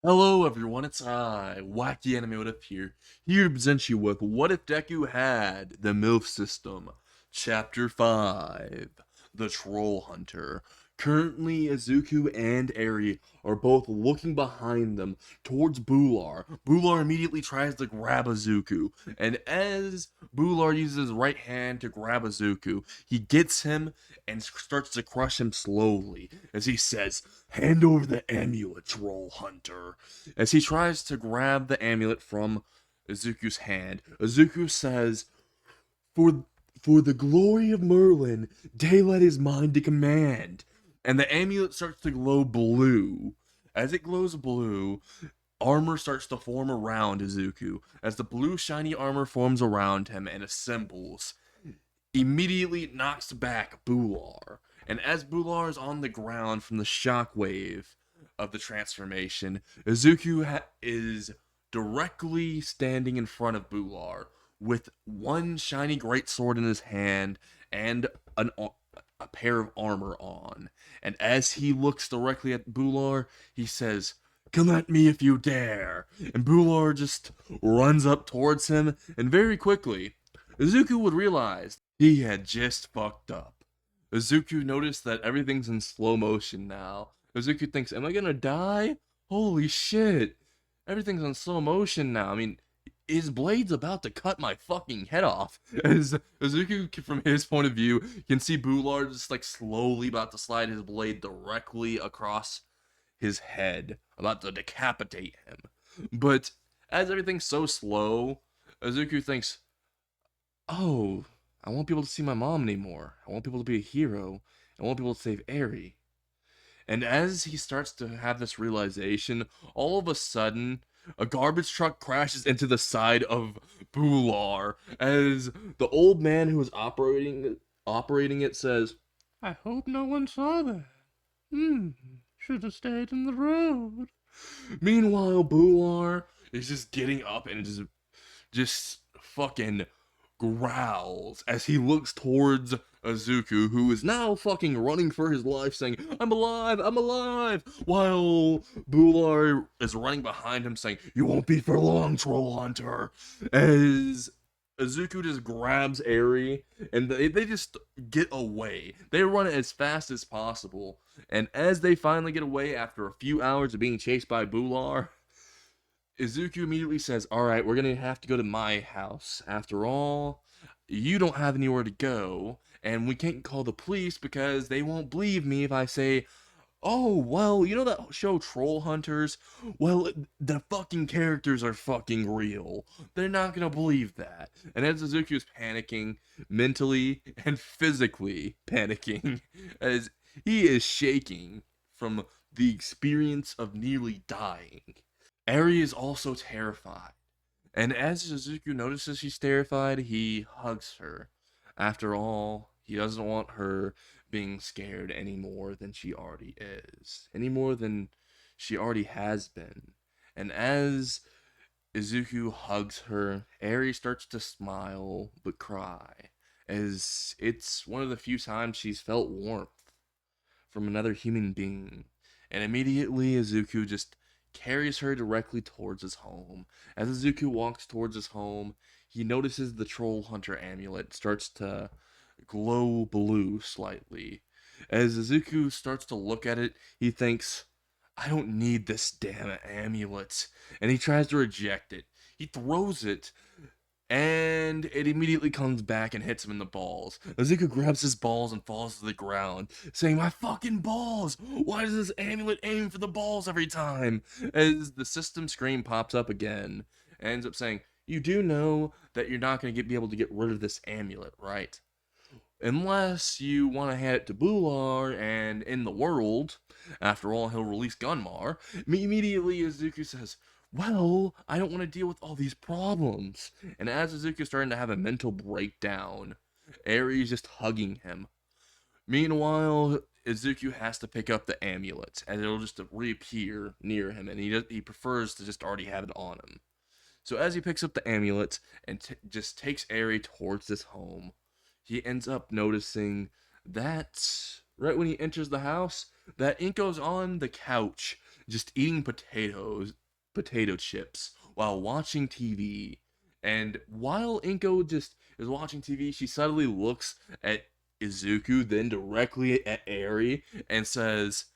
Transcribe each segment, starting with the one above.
Hello everyone, it's I, Wacky Animative here to present you with What If Deku Had the Milf System, Chapter 5, The Troll Hunter. Currently, Izuku and Eri are both looking behind them towards Bular. Bular immediately tries to grab Izuku, and as Bular uses his right hand to grab Izuku, he gets him and starts to crush him slowly as he says, "Hand over the amulet, Troll Hunter." As he tries to grab the amulet from Izuku's hand, Izuku says, For for the glory of Merlin, daylight is mine to command. And the amulet starts to glow blue. As it glows blue, armor starts to form around Izuku. As the blue shiny armor forms around him and assembles, immediately knocks back Bular. And as Bular is on the ground from the shockwave of the transformation, Izuku is directly standing in front of Bular with one shiny greatsword in his hand and a pair of armor on. And as he looks directly at Bular, he says, "Come at me if you dare." And Bular just runs up towards him, and very quickly, Izuku would realize he had just fucked up. Izuku noticed that everything's in slow motion now. Izuku thinks, am I gonna die? Holy shit. Everything's in slow motion now. I mean, his blade's about to cut my fucking head off. As Izuku, from his point of view, can see Bular just like slowly about to slide his blade directly across his head, about to decapitate him. But as everything's so slow, Izuku thinks, oh, I won't be able to see my mom anymore. I won't be able to be a hero. I won't be able to save Eri. And as he starts to have this realization, all of a sudden, a garbage truck crashes into the side of Bular as the old man who is operating it says, "I hope no one saw that. Should have stayed in the road." Meanwhile, Bular is just getting up and just fucking growls as he looks towards Azuku, who is now fucking running for his life, saying, "I'm alive, I'm alive," while Bular is running behind him, saying, "You won't be for long, Troll Hunter," as Azuku just grabs Eri, and they just get away. They run as fast as possible, and as they finally get away after a few hours of being chased by Bular, Izuku immediately says, "Alright, we're gonna have to go to my house. After all, you don't have anywhere to go, and we can't call the police because they won't believe me if I say, oh, well, you know that show Troll Hunters? Well, the fucking characters are fucking real. They're not gonna believe that." And as Izuku is panicking, mentally and physically panicking, as he is shaking from the experience of nearly dying, Eri is also terrified. And as Izuku notices she's terrified, he hugs her. After all, he doesn't want her being scared any more than she already is, any more than she already has been. And as Izuku hugs her, Eri starts to smile but cry, as it's one of the few times she's felt warmth from another human being. And immediately Izuku just carries her directly towards his home. As Izuku walks towards his home, he notices the Troll Hunter amulet starts to glow blue slightly. As Izuku starts to look at it, he thinks, I don't need this damn amulet. And he tries to reject it. He throws it, and it immediately comes back and hits him in the balls. Izuku grabs his balls and falls to the ground, saying, "My fucking balls! Why does this amulet aim for the balls every time?" As the system screen pops up again, and ends up saying, "You do know that you're not going to be able to get rid of this amulet, right? Unless you want to hand it to Bular and in the world. After all, he'll release Gunmar." Immediately, Izuku says, "Well, I don't want to deal with all these problems." And as Izuku's starting to have a mental breakdown, Aries just hugging him. Meanwhile, Izuku has to pick up the amulet, and it'll just reappear near him, and he prefers to just already have it on him. So as he picks up the amulet and just takes Eri towards his home, he ends up noticing that right when he enters the house, that Inko's on the couch, just eating potato chips while watching TV. And while Inko just is watching TV, she suddenly looks at Izuku, then directly at Eri, and says,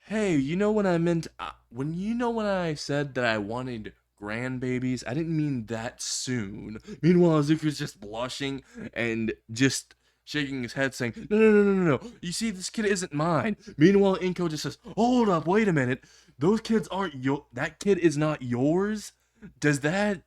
"Hey, you know when I meant when I said that I wanted grandbabies, I didn't mean that soon." Meanwhile, Izuku's just blushing and just shaking his head, saying, "No, no, no, no, no, no. You see, this kid isn't mine." Meanwhile, Inko just says, "Hold up, wait a minute. Those kids aren't that kid is not yours. Does that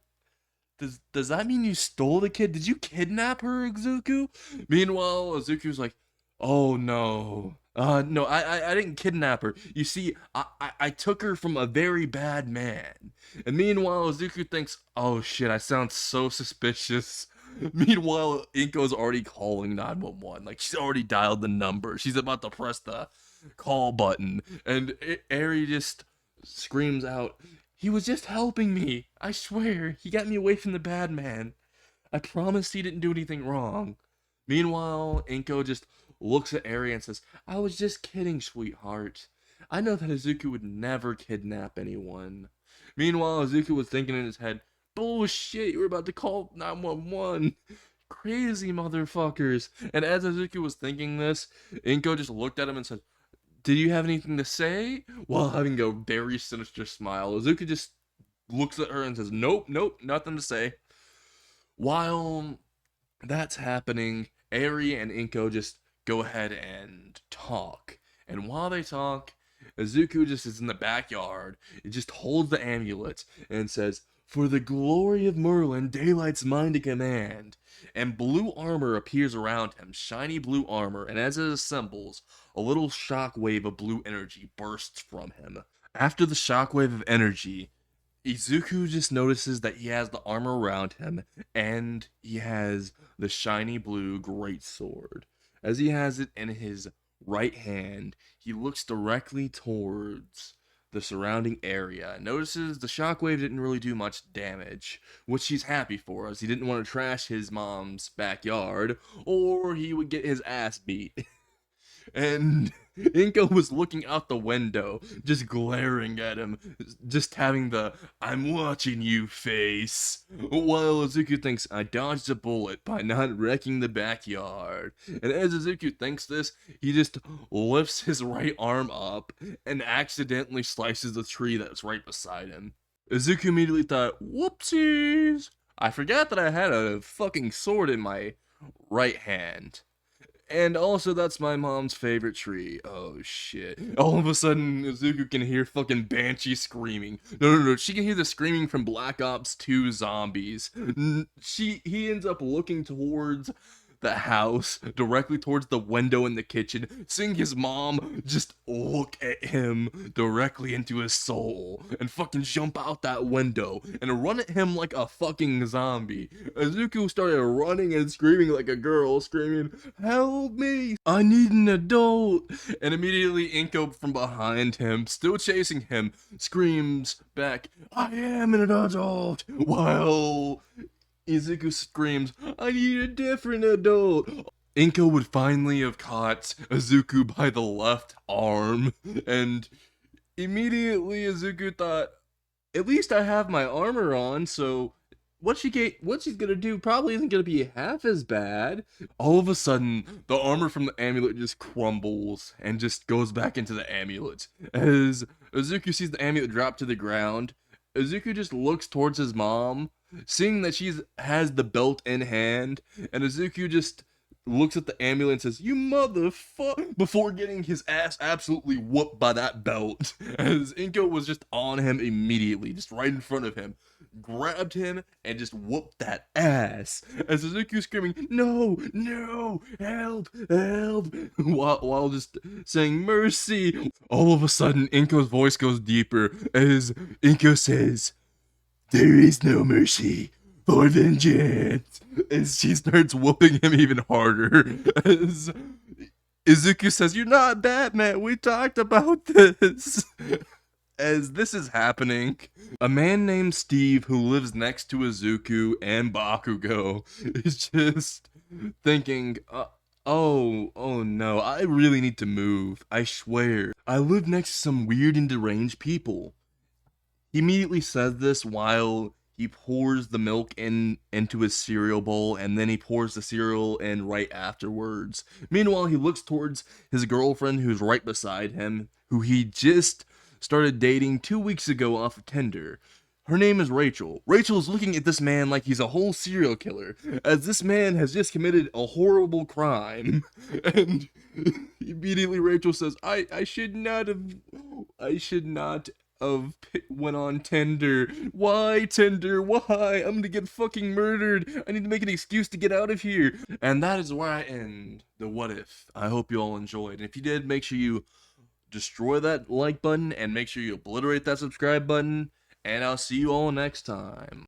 does that mean you stole the kid? Did you kidnap her, Izuku?" Meanwhile, Izuku's like, "Oh no. No, I didn't kidnap her. You see, I took her from a very bad man." And meanwhile, Izuku thinks, "Oh shit, I sound so suspicious." Meanwhile, Inko's already calling 911. Like, she's already dialed the number. She's about to press the call button. And Eri just screams out, "He was just helping me. I swear, he got me away from the bad man. I promise he didn't do anything wrong." Meanwhile, Inko just looks at Eri and says, "I was just kidding, sweetheart. I know that Izuku would never kidnap anyone." Meanwhile, Izuku was thinking in his head, "Bullshit, you were about to call 911. Crazy motherfuckers." And as Izuku was thinking this, Inko just looked at him and said, "Did you have anything to say?" While having a very sinister smile. Izuku just looks at her and says, "Nope, nope, nothing to say." While that's happening, Eri and Inko just go ahead and talk. And while they talk, Izuku just is in the backyard. It just holds the amulet and says, "For the glory of Merlin, daylight's mine to command." And blue armor appears around him, shiny blue armor, and as it assembles, a little shockwave of blue energy bursts from him. After the shockwave of energy, Izuku just notices that he has the armor around him, and he has the shiny blue greatsword. As he has it in his right hand, he looks directly towards the surrounding area and notices the shockwave didn't really do much damage, which he's happy for, as he didn't want to trash his mom's backyard, or he would get his ass beat. And Inko was looking out the window, just glaring at him, just having the "I'm watching you" face. While Izuku thinks, "I dodged a bullet by not wrecking the backyard." And as Izuku thinks this, he just lifts his right arm up and accidentally slices the tree that's right beside him. Izuku immediately thought, "Whoopsies! I forgot that I had a fucking sword in my right hand. And also, that's my mom's favorite tree." Oh shit. All of a sudden, Izuku can hear fucking Banshee screaming. No, no, no. She can hear the screaming from Black Ops 2 zombies. He ends up looking towards the house, directly towards the window in the kitchen, seeing his mom just look at him directly into his soul and fucking jump out that window and run at him like a fucking zombie. Izuku started running and screaming like a girl, screaming, "Help me! I need an adult!" And immediately Inko from behind him, still chasing him, screams back, "I am an adult!" While Izuku screams, "I need a different adult." Inko would finally have caught Izuku by the left arm, and immediately Izuku thought, "At least I have my armor on, so what she's gonna do probably isn't gonna be half as bad." All of a sudden, the armor from the amulet just crumbles and just goes back into the amulet. As Izuku sees the amulet drop to the ground, Izuku just looks towards his mom, seeing that she has the belt in hand, and Izuku just looks at the amulet and says, "You motherfucker," before getting his ass absolutely whooped by that belt, as Inko was just on him immediately, just right in front of him, grabbed him, and just whooped that ass, as Izuku screaming, "No, no, help, help," while just saying, "Mercy." All of a sudden, Inko's voice goes deeper, as Inko says, "There is no mercy for vengeance," as she starts whooping him even harder. As Izuku says, "You're not Batman, we talked about this." As this is happening, a man named Steve, who lives next to Izuku and Bakugou, is just thinking, Oh no, I really need to move. I swear. I live next to some weird and deranged people. He immediately says this while he pours the milk into his cereal bowl, and then he pours the cereal in right afterwards. Meanwhile, he looks towards his girlfriend who's right beside him, who he just started dating 2 weeks ago off of Tinder. Her name is Rachel. Rachel is looking at this man like he's a whole serial killer, as this man has just committed a horrible crime. And immediately Rachel says, I should not have went on Tinder. Why Tinder? Why? I'm gonna get fucking murdered. I need to make an excuse to get out of here. And that is where I end the what if. I hope you all enjoyed. And if you did, make sure you destroy that like button and make sure you obliterate that subscribe button. And I'll see you all next time.